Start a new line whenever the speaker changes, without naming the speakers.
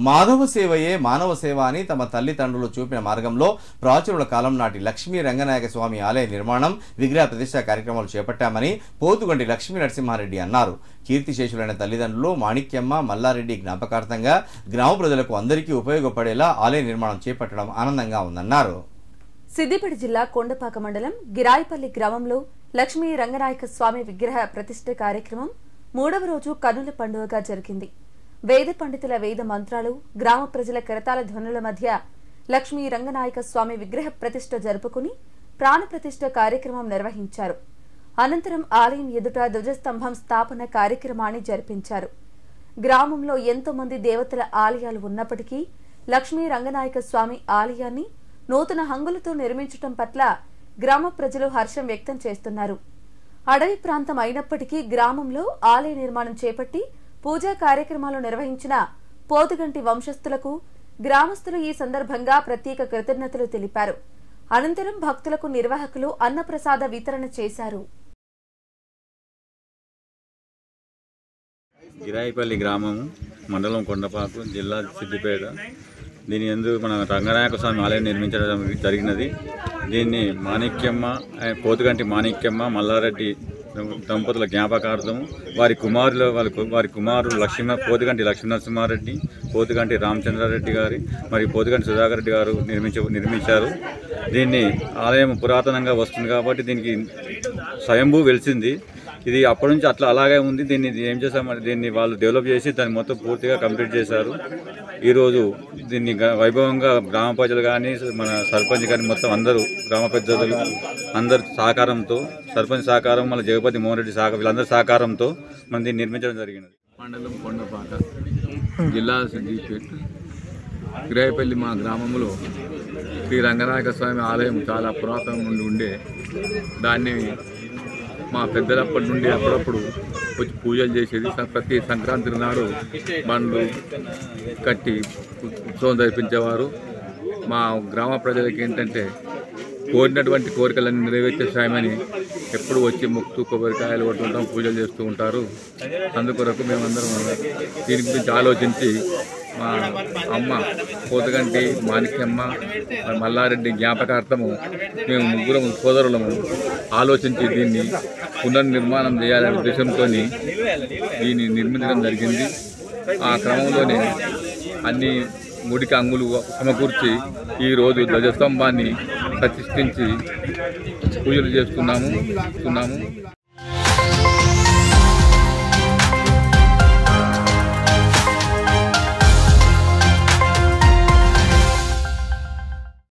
మాధవ సేవయే మానవ సేవ అని తమ తల్లిదండ్రులు చూపిన మార్గంలో ప్రాచురుల కాలం నాటి లక్ష్మీ రంగనాయక స్వామి ఆలయ నిర్మాణం, విగ్రహ ప్రతిష్ఠ కార్యక్రమాలు చేపట్టామని పోతుగంటి లక్ష్మీ నరసింహారెడ్డి అన్నారు. కీర్తిశేషులైన తల్లిదండ్రులు మాణిక్యమ్మ, మల్లారెడ్డి జ్ఞాపకార్థంగా గ్రామ ప్రజలకు అందరికీ ఉపయోగపడేలా ఆలయ నిర్మాణం చేపట్టడం ఆనందంగా ఉందన్నారు.
సిద్దిపేట జిల్లా కొండపాక మండలం గిరాయిపల్లి గ్రామంలో లక్ష్మీ రంగనాయక స్వామి విగ్రహ ప్రతిష్ఠ కార్యక్రమం 3వ రోజు కన్నుల పండుగగా జరిగింది. వేద పండితుల వేద మంత్రాలు, గ్రామ ప్రజల కరతాళ ధ్వనుల మధ్య లక్ష్మీ రంగనాయక స్వామి విగ్రహ ప్రతిష్ఠ జరుపుకుని ప్రాణ ప్రతిష్ఠ కార్యక్రమం నిర్వహించారు. అనంతరం ఆలయం ఎదుట ధ్వజస్తంభం స్థాపన కార్యక్రమాన్ని జరిపించారు. గ్రామంలో ఎంతో మంది దేవతల ఆలయాలు ఉన్నప్పటికీ లక్ష్మీ రంగనాయక స్వామి ఆలయాన్ని నూతన హంగులతో నిర్మించడం పట్ల గ్రామ ప్రజలు హర్షం వ్యక్తం చేస్తున్నారు. అడవి ప్రాంతం అయినప్పటికీ గ్రామంలో ఆలయ నిర్మాణం చేపట్టి పూజా కార్యక్రమాలు నిర్వహించిన పోతుగంటి వంశస్థులకు గ్రామస్తులు ఈ సందర్భంగా ప్రత్యేక కృతజ్ఞతలు తెలిపారు. అనంతరం భక్తులకు నిర్వాహకులు అన్నప్రసాద వితరణ చేశారు.
గిరాయిపల్లి గ్రామం, మండలం కొండపాకు, జిల్లా సిద్దిపేట. దీని యందు మన రంగనాయక స్వామి ఆలయం నిర్మించడం జరిగినది. దీన్ని మాణిక్యమ్మ, పోతుగంటి మాణిక్యమ్మ, మల్లారెడ్డి దంపతుల జ్ఞాపకార్థం వారి కుమారులు పోతుగంటి లక్ష్మీనరసింహారెడ్డి, పోతుగంటి రామచంద్రారెడ్డి గారి మరియు పోతుగంటి సుధాకర్ రెడ్డి గారు నిర్మించారు. దీన్ని ఆలయం పురాతనంగా వస్తుంది కాబట్టి దీనికి స్వయంభూ వెలిసింది. ఇది అప్పటి నుంచి అలాగే ఉంది. దీన్ని ఏం చేశామంటే దీన్ని వాళ్ళు డెవలప్ చేసి దాన్ని మొత్తం పూర్తిగా కంప్లీట్ చేశారు. ఈరోజు దీన్ని వైభవంగా గ్రామ ప్రజలు కానీ, మన సర్పంచ్ కానీ, మొత్తం అందరూ గ్రామ పెద్దలు అందరు సహకారంతో, సర్పంచ్ సహకారం, మళ్ళీ జగపతి మోహన్ రెడ్డి వీళ్ళందరి సహకారంతో మనం దీన్ని నిర్మించడం జరిగినది.
మండలం కొండపాక, జిల్లా సిద్దిపేట. గిరాయిపల్లి మా గ్రామంలో శ్రీ రంగనాయక స్వామి ఆలయం చాలా పురాతనం నుండి ఉండే దాన్ని మా పెద్దలప్పటి నుండి అప్పుడప్పుడు వచ్చి పూజలు చేసేది. ప్రతి సంక్రాంతి నాడు బండ్లు కట్టి ఉత్సవం జరిపించేవారు. మా గ్రామ ప్రజలకి ఏంటంటే కోరినటువంటి కోరికలన్నీ నెరవేర్చే సాయమని ఎప్పుడు వచ్చి మొక్కు కొబ్బరికాయలు కొట్టుకుంటాం, పూజలు చేస్తూ ఉంటారు. అందుకొరకు మేమందరం దీని గురించి ఆలోచించి మా అమ్మ పోతుగంటి మాణిక్యమ్మ, మల్లారెడ్డి జ్ఞాపకార్థము మేము ముగ్గురం సోదరులము ఆలోచించి దీన్ని పునర్నిర్మాణం చేయాలనే ఉద్దేశంతో దీన్ని నిర్మించడం జరిగింది. ఆ క్రమంలోనే అన్ని ముడికి అంగులు సమకూర్చి ఈరోజు ధ్వజస్తంభాన్ని ప్రతిష్ఠించి పూజలు చేస్తున్నాము.